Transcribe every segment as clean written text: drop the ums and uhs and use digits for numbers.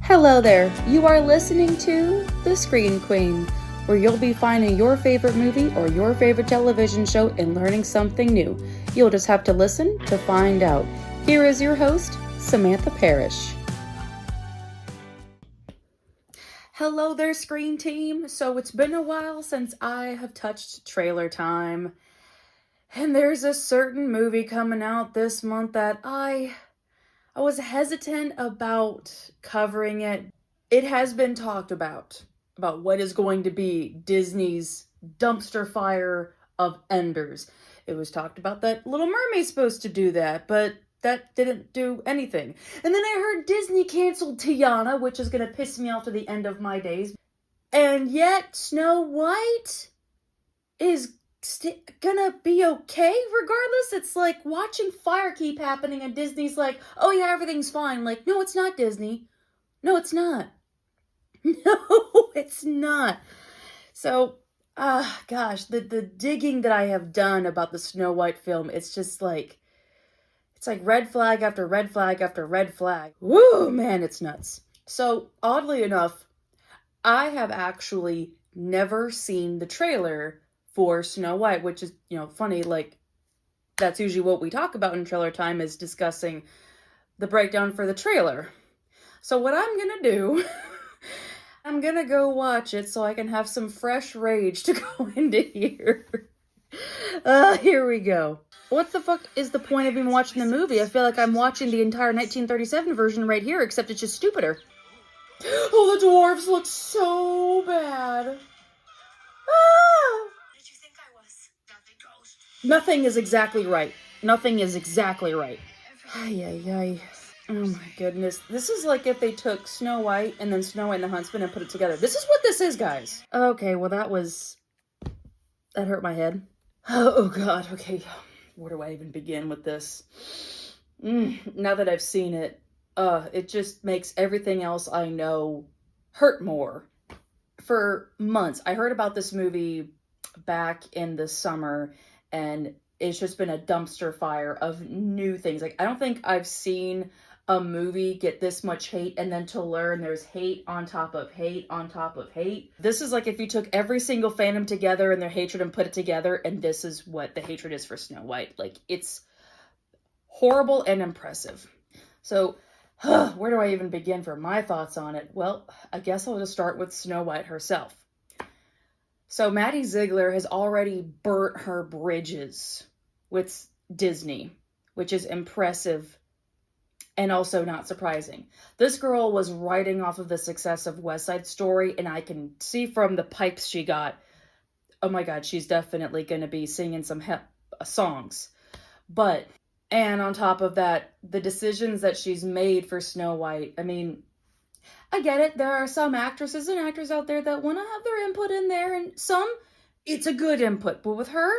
Hello there, you are listening to The Screen Queen, where you'll be finding your favorite movie or your favorite television show and learning something new. You'll just have to listen to find out. Here is your host, Samantha Parrish. Hello there, Screen Team. So it's been a while since I have touched trailer time. And there's a certain movie coming out this month that I was hesitant about covering it. It has been talked about what is going to be Disney's dumpster fire of Enders. It was talked about that Little Mermaid's supposed to do that, but that didn't do anything. And then I heard Disney canceled Tiana, which is going to piss me off to the end of my days. And yet Snow White is gonna be okay regardless. It's like watching fire keep happening and Disney's like, oh yeah, everything's fine. Like, no, it's not, Disney. No, it's not. No, it's not. So, gosh, the digging that I have done about the Snow White film, it's like red flag after red flag after red flag. Woo, man, it's nuts. So, oddly enough, I have actually never seen the trailer for Snow White, which is, funny, like, that's usually what we talk about in trailer time, is discussing the breakdown for the trailer. So what I'm gonna do, I'm gonna go watch it so I can have some fresh rage to go into here. Here we go. What the fuck is the point of even watching the movie? I feel like I'm watching the entire 1937 version right here, except it's just stupider. Oh, the dwarves look so bad. Nothing is exactly right. Nothing is exactly right. Ay, ay, ay. Oh my goodness. This is like if they took Snow White and then Snow White and the Huntsman and put it together. This is what this is, guys. Okay, well that hurt my head. Oh God, okay. Where do I even begin with this? Now that I've seen it, it just makes everything else I know hurt more. For months, I heard about this movie back in the summer, and it's just been a dumpster fire of new things. Like, I don't think I've seen a movie get this much hate, and then to learn there's hate on top of hate on top of hate. This is like if you took every single fandom together and their hatred and put it together, and this is what the hatred is for Snow White. Like, it's horrible and impressive. So, where do I even begin for my thoughts on it? Well, I guess I'll just start with Snow White herself. So Maddie Ziegler has already burnt her bridges with Disney, which is impressive and also not surprising. This girl was riding off of the success of West Side Story, and I can see from the pipes she got, oh my God, she's definitely going to be singing some songs. And on top of that, the decisions that she's made for Snow White, I mean, I get it. There are some actresses and actors out there that want to have their input in there, and some, it's a good input. But with her,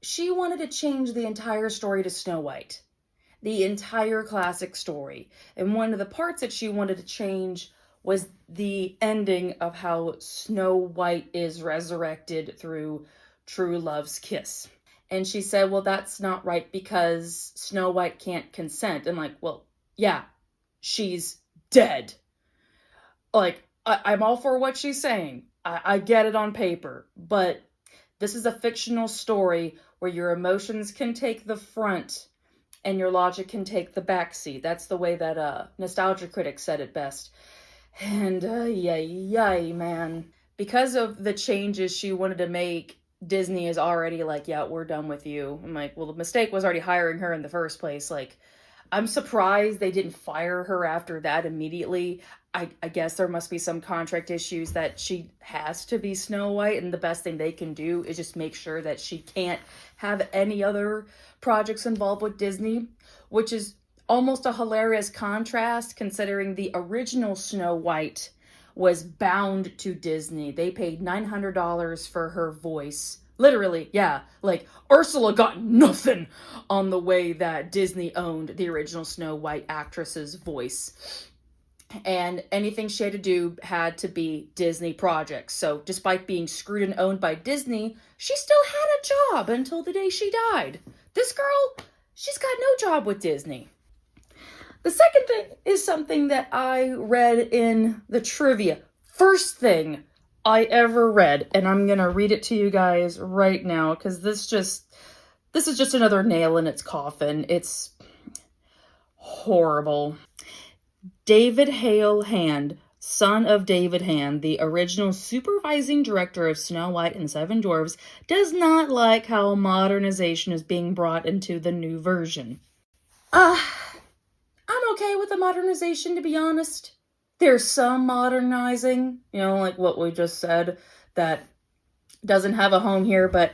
she wanted to change the entire story to Snow White. The entire classic story. And one of the parts that she wanted to change was the ending of how Snow White is resurrected through true love's kiss. And she said, well, that's not right because Snow White can't consent. I'm like, well, yeah, she's dead. Like, I'm all for what she's saying. I get it on paper. But this is a fictional story where your emotions can take the front and your logic can take the back seat. That's the way that Nostalgia Critic said it best. And yay, man. Because of the changes she wanted to make, Disney is already like, yeah, we're done with you. I'm like, well, the mistake was already hiring her in the first place. Like, I'm surprised they didn't fire her after that immediately. I guess there must be some contract issues that she has to be Snow White, and the best thing they can do is just make sure that she can't have any other projects involved with Disney, which is almost a hilarious contrast considering the original Snow White was bound to Disney. They paid $900 for her voice. Literally, yeah, like Ursula got nothing on the way that Disney owned the original Snow White actress's voice. And anything she had to do had to be Disney projects. So despite being screwed and owned by Disney, she still had a job until the day she died. This girl, she's got no job with Disney. The second thing is something that I read in the trivia. First thing I ever read, and I'm gonna read it to you guys right now, because this is just another nail in its coffin. It's horrible. David Hale Hand, son of David Hand, the original supervising director of Snow White and the Seven Dwarfs, does not like how modernization is being brought into the new version. I'm okay with the modernization, to be honest. There's some modernizing, like what we just said, that doesn't have a home here, but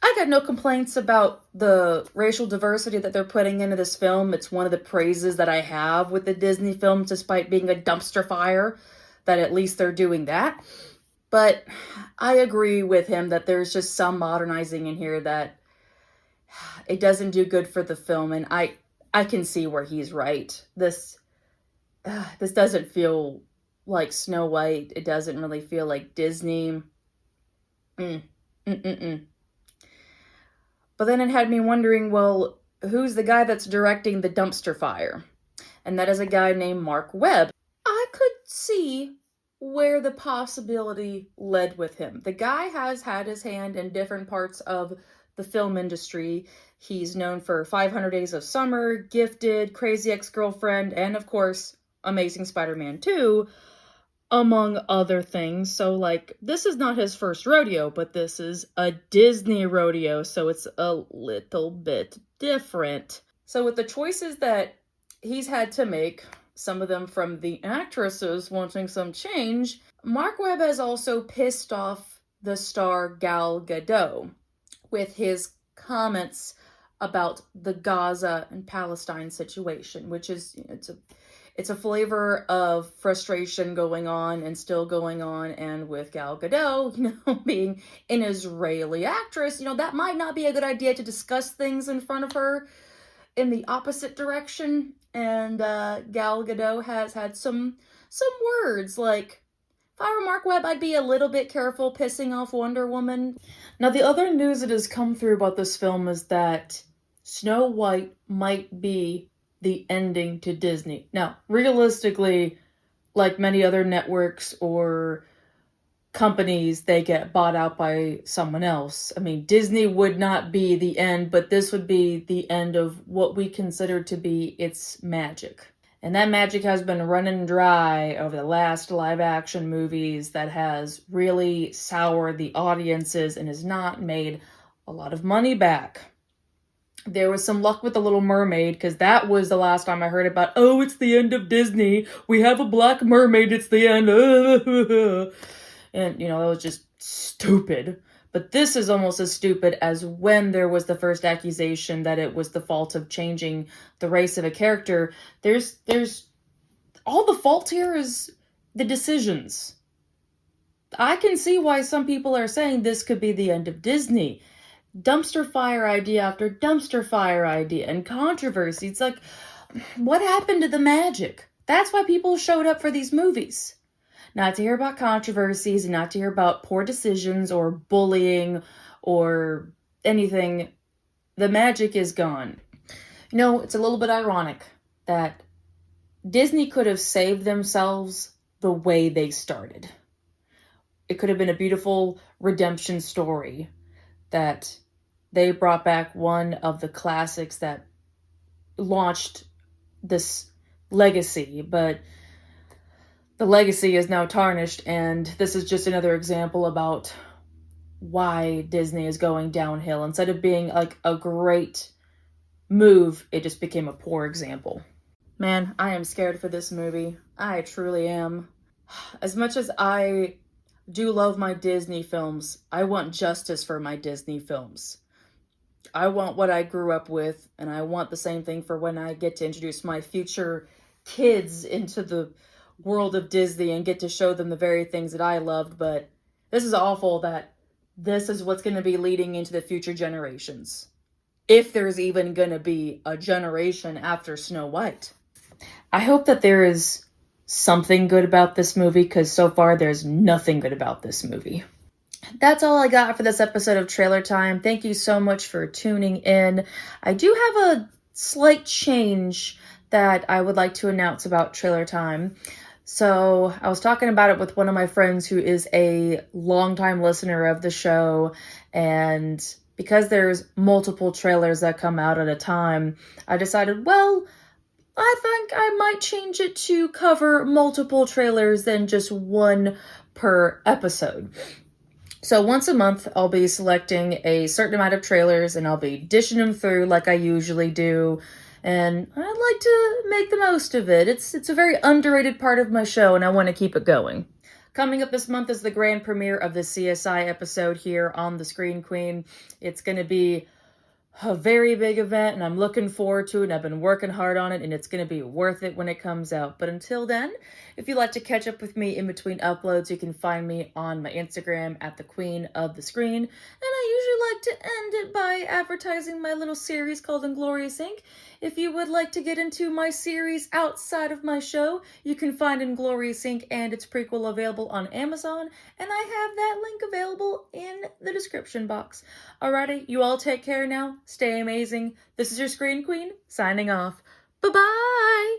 I got no complaints about the racial diversity that they're putting into this film. It's one of the praises that I have with the Disney films, despite being a dumpster fire, that at least they're doing that. But I agree with him that there's just some modernizing in here that it doesn't do good for the film, and I can see where he's right. This doesn't feel like Snow White. It doesn't really feel like Disney. But then it had me wondering, well, who's the guy that's directing the dumpster fire? And that is a guy named Mark Webb. I could see where the possibility led with him. The guy has had his hand in different parts of the film industry. He's known for 500 Days of Summer, Gifted, Crazy Ex-Girlfriend, and of course, Amazing Spider-Man 2, among other things. So, this is not his first rodeo, but this is a Disney rodeo, so it's a little bit different. So with the choices that he's had to make, some of them from the actresses wanting some change, Mark Webb has also pissed off the star Gal Gadot with his comments about the Gaza and Palestine situation, which is, it's a flavor of frustration going on and still going on. And with Gal Gadot, being an Israeli actress, that might not be a good idea to discuss things in front of her in the opposite direction. And Gal Gadot has had some words like, if I were Mark Webb, I'd be a little bit careful pissing off Wonder Woman. Now, the other news that has come through about this film is that Snow White might be the ending to Disney. Now, realistically, like many other networks or companies, they get bought out by someone else. I mean, Disney would not be the end, but this would be the end of what we consider to be its magic. And that magic has been running dry over the last live action movies that has really soured the audiences and has not made a lot of money back. There was some luck with The Little Mermaid, because that was the last time I heard about, oh, it's the end of Disney. We have a black mermaid, it's the end. And, that was just stupid. But this is almost as stupid as when there was the first accusation that it was the fault of changing the race of a character. There's all the fault here is the decisions. I can see why some people are saying this could be the end of Disney. Dumpster fire idea after dumpster fire idea and controversy. It's like, what happened to the magic? That's why people showed up for these movies. Not to hear about controversies and not to hear about poor decisions or bullying or anything. The magic is gone. It's a little bit ironic that Disney could have saved themselves the way they started. It could have been a beautiful redemption story that they brought back one of the classics that launched this legacy, but the legacy is now tarnished, and this is just another example about why Disney is going downhill. Instead of being like a great move, it just became a poor example. Man, I am scared for this movie. I truly am. As much as I do love my Disney films, I want justice for my Disney films. I want what I grew up with, and I want the same thing for when I get to introduce my future kids into the world of Disney and get to show them the very things that I loved. But this is awful that this is what's going to be leading into the future generations. If there's even going to be a generation after Snow White. I hope that there is something good about this movie, because so far there's nothing good about this movie. That's all I got for this episode of Trailer Time. Thank you so much for tuning in. I do have a slight change that I would like to announce about trailer time. So I was talking about it with one of my friends who is a longtime listener of the show, and because there's multiple trailers that come out at a time, I decided, well, I think I might change it to cover multiple trailers than just one per episode. So once a month, I'll be selecting a certain amount of trailers and I'll be dishing them through like I usually do. And I'd like to make the most of it. It's a very underrated part of my show and I want to keep it going. Coming up this month is the grand premiere of the CSI episode here on The Screen Queen. It's going to be a very big event and I'm looking forward to it and I've been working hard on it and it's going to be worth it when it comes out. But until then, if you'd like to catch up with me in between uploads, you can find me on my Instagram at the Queen of the Screen. And I usually like to end it by advertising my little series called Inglorious Inc. If you would like to get into my series outside of my show, you can find Inglorious Inc. and its prequel available on Amazon, and I have that link available in the description box. Alrighty, you all take care now. Stay amazing. This is your Screen Queen, signing off. Bye-bye!